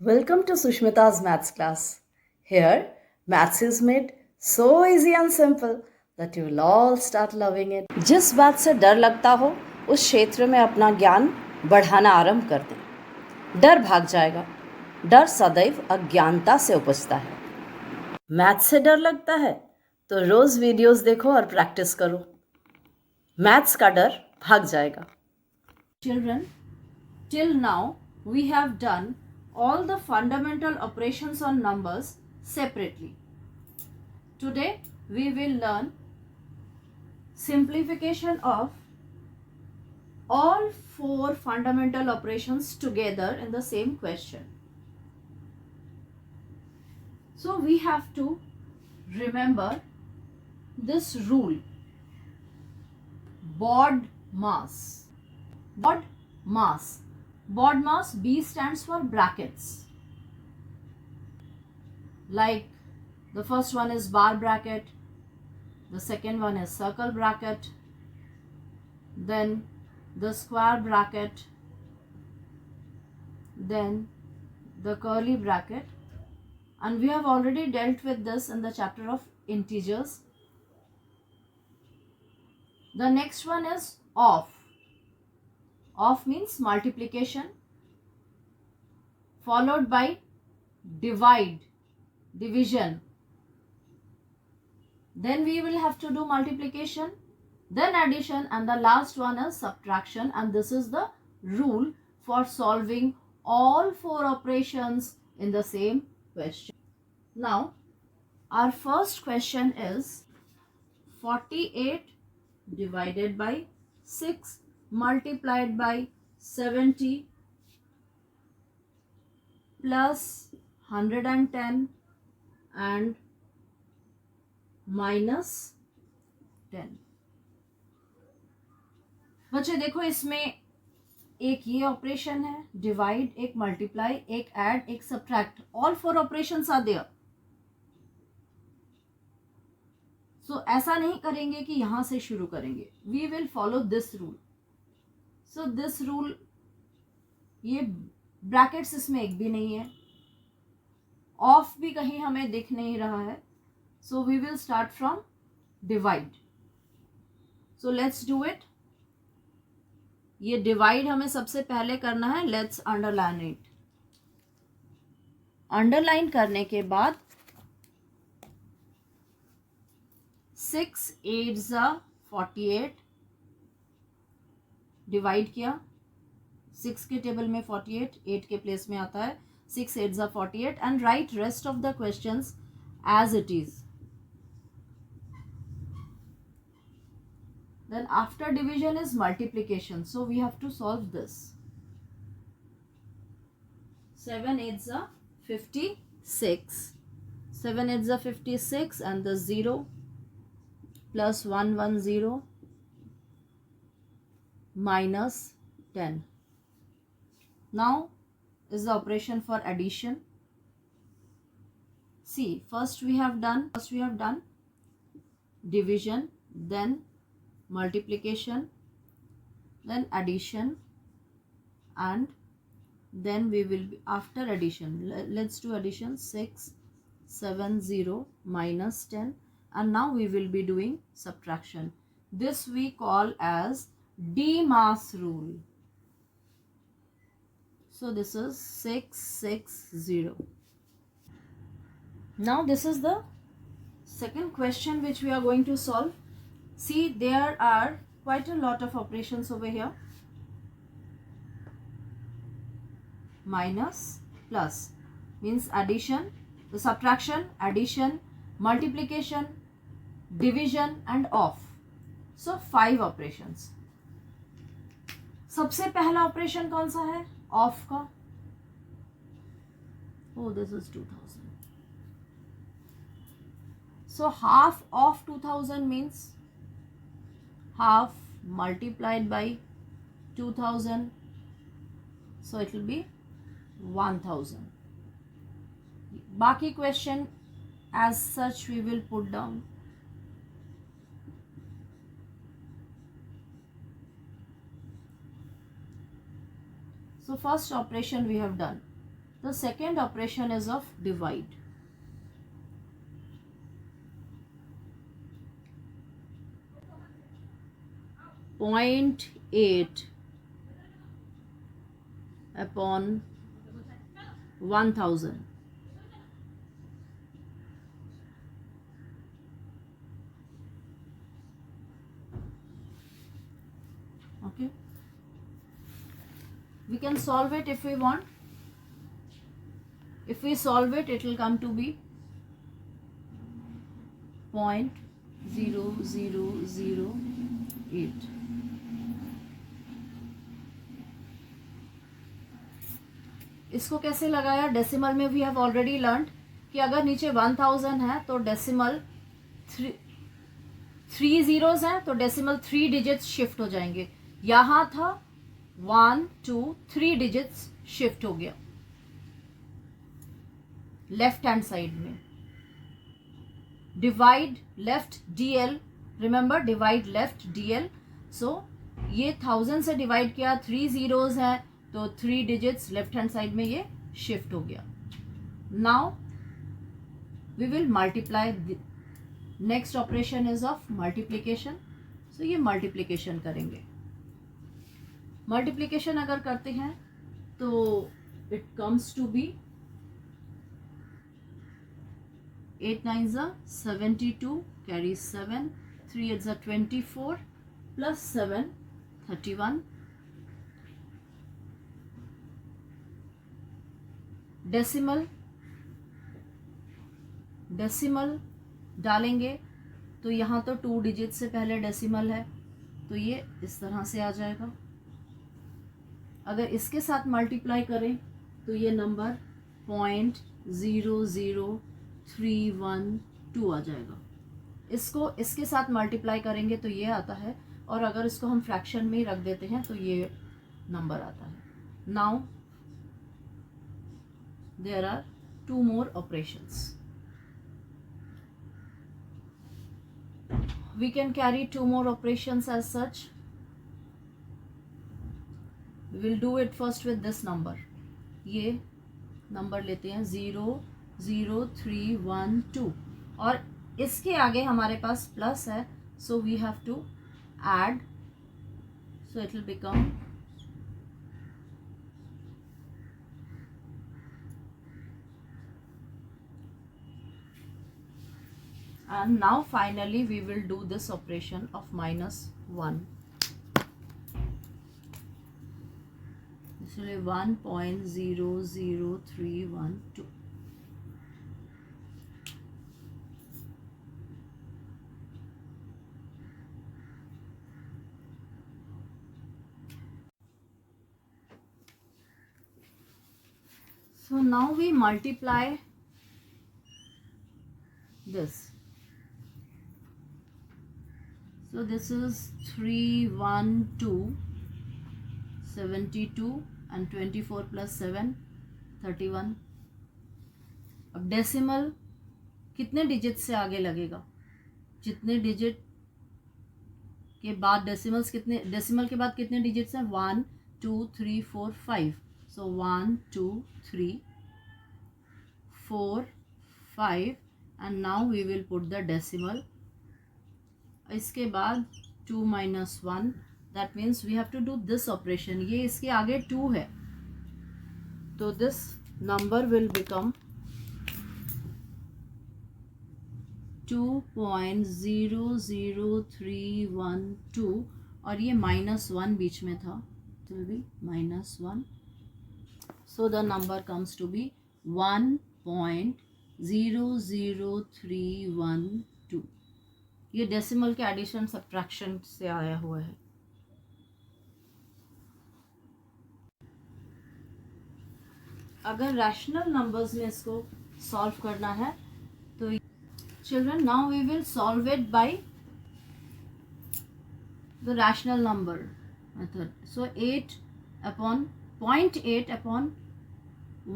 Welcome to Sushmita's maths class. Here, maths is made so easy and simple that you will all start loving it. जिस बात से डर लगता हो उस क्षेत्र में अपना ज्ञान बढ़ाना आरंभ कर दें। डर भाग जाएगा। डर सदैव अज्ञानता से उपजता है। मैथ्स से डर लगता है तो रोज वीडियोस देखो और प्रैक्टिस करो। मैथ्स का डर भाग जाएगा। Children, till now we have done all the fundamental operations on numbers separately. Today we will learn simplification of all four fundamental operations together in the same question. So we have to remember this rule, BODMAS. BODMAS, B stands for brackets. Like the first one is bar bracket, the second one is circle bracket, then the square bracket, then the curly bracket, and we have already dealt with this in the chapter of integers. The next one is OFF. OFF means multiplication followed by division. Then we will have to do multiplication, then addition, and the last one is subtraction, and this is the rule for solving all four operations in the same question. Now, our first question is 48 divided by 6 multiplied by 70 plus 110 and minus 10. बच्चे देखो, इसमें एक ये operation है divide, एक multiply, एक add, एक subtract. All four operations are there. So ऐसा नहीं करेंगे कि यहां से शुरू करेंगे. We will follow this rule. So this rule, ये ब्रैकेट्स इसमें एक भी नहीं है, ऑफ भी कहीं हमें दिख नहीं रहा है. So we will start from divide. So let's do it. ये डिवाइड हमें सबसे पहले करना है. Let's underline it. अंडरलाइन करने के बाद 6 8 48 डिवाइड किया. 6 के टेबल में 48, 8 के प्लेस में आता है. 6 8 48 and right rest of the questions as it is. Then after division is multiplication. So we have to solve this. 7 8 56. 7 8 56 and the 0 plus 110 minus 10. Now is the operation for addition. See, first we have done division, then multiplication, then addition, and then we will be after addition. Let's do addition. 6 7 0 minus 10, and now we will be doing subtraction. This we call as DMAS rule. So this is 660. Now this is the second question which we are going to solve. See, there are quite a lot of operations over here. Minus, plus means addition, the subtraction, addition, multiplication, division and off. So 5 operations. सबसे पहला operation कौन सा है? Of का. Oh, this is 2000. So half of 2000 means half multiplied by 2000, so it will be 1000. Baki question as such we will put down. So first operation we have done. The second operation is of divide. .8 upon 1000. Okay, we can solve it if we want. If we solve it, it will come to be 0.0008. इसको कैसे लगाया? Decimal में we have already learn कि अगर नीचे 1000 है तो decimal 3 zeros हैं तो डेसिमल 3 डिजिट्स शिफ्ट हो जाएंगे. यहां था 1 2 3 डिजिट्स शिफ्ट हो गया लेफ्ट हैंड साइड में. Divide left DL, remember divide left DL. सो ये 1000 से डिवाइड किया, 3 जीरोज हैं तो 3 डिजिट्स लेफ्ट हैंड साइड में ये शिफ्ट हो गया. Now we will multiply. Next operation is of multiplication. So ये मल्टीप्लीकेशन करेंगे. मल्टीप्लीकेशन अगर करते हैं तो it comes to be 8 9s are 72, carry 7, 3 8s are 24, plus 7 31. Decimal डालेंगे तो यहाँ तो 2 डिजिट से पहले डेसिमल है तो ये इस तरह से आ जाएगा. अगर इसके साथ मल्टीप्लाई करें तो ये नंबर 0.00312 आ जाएगा. इसको इसके साथ मल्टीप्लाई करेंगे तो ये आता है, और अगर इसको हम फ्रैक्शन में ही रख देते हैं तो ये नंबर आता है. Now there are 2 more operations. We can carry 2 more operations as such. We will do it first with this number. ये नंबर लेते हैं 00312 और इसके आगे हमारे पास प्लस है, so we have to add, so it will become and now finally we will do this operation of -1. This will be 1.00312. So now we multiply this. So this is 312, 72 and 24 plus 7 31. अब decimal कितने digit से आगे लगेगा? जितने digit के बाद decimals कितने, decimal के बाद कितने डिजिट्स हैं? 1 2 3 4 5. So 1 2 3 4 5 and now we will put the decimal. इसके बाद 2 minus 1, that means we have to do this operation. ये इसके आगे 2 है तो this number will become 2.00312 और ये -1 बीच में था, it will be -1. So the number comes to be 1.00312. ये डेसिमल के एडिशन सब्ट्रैक्शन से आया हुआ है. अगर रैशनल नंबर्स में इसको सॉल्व करना है तो children now we will solve it by the rational number method. So 8 upon 0.8 upon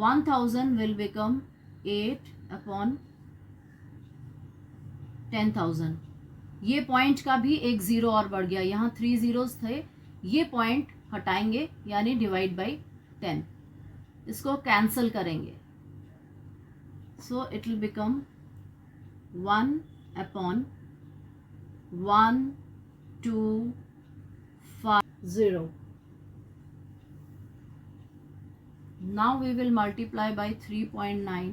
1000 will become 8 upon 10,000. ये पॉइंट का भी एक ज़ीरो और बढ़ गया, यहाँ 3 जीरोस थे, ये पॉइंट हटाएंगे यानी डिवाइड बाई 10. इसको कैंसिल करेंगे, so it will become 1/1250. Now we will multiply by 3.9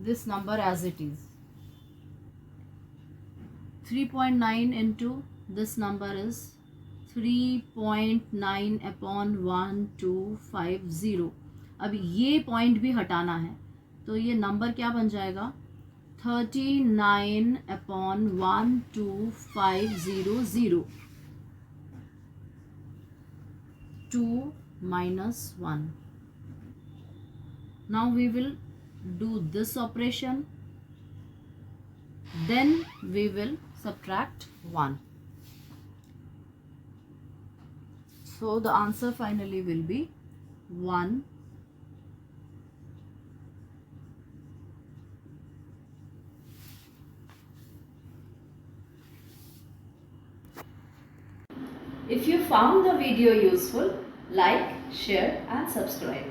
this number as it is. 3.9 into this number is 3.9/1250. अब ये पॉइंट भी हटाना है, तो ये नंबर क्या बन जाएगा, 39/12500. 2 minus 1. Now we will do this operation, then we will subtract 1. So the answer finally will be 1. If you found the video useful, like, share and subscribe.